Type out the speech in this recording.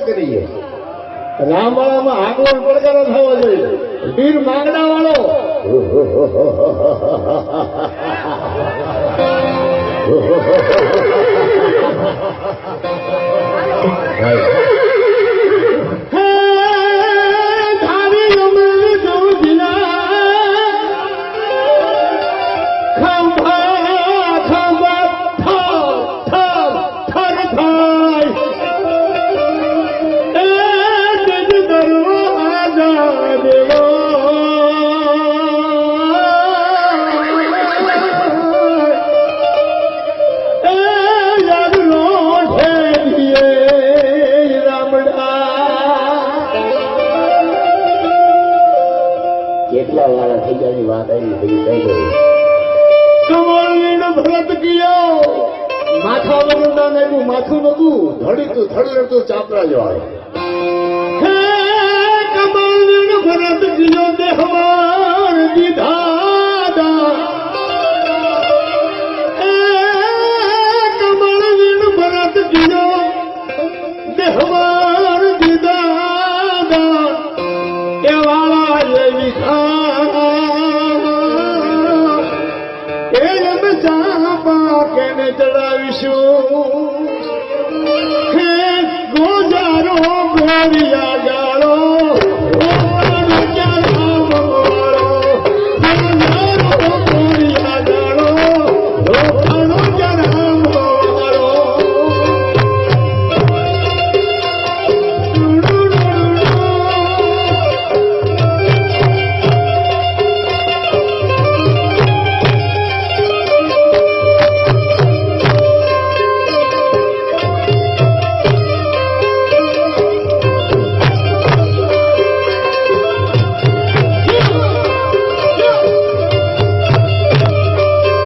કરીએ રામવાળામાં આગળ પડકારો થવો જોઈએ વીર માંગડા વાળો કેટલા વાળા થઈ ગયા વાત આવી બધી થઈ ગઈ કમળનો ભરત ગયો માથા વગર ના નાખ્યું માથું નતું ધડીતું થડતું ચાપરા જવાય હે કમળનો ભરત ગયો દેહવાર દીધા કમળનો ભરત ગયો દેહવાર દીધા એ વાળા લેવી એને ચાપા કેને ચડાવીશું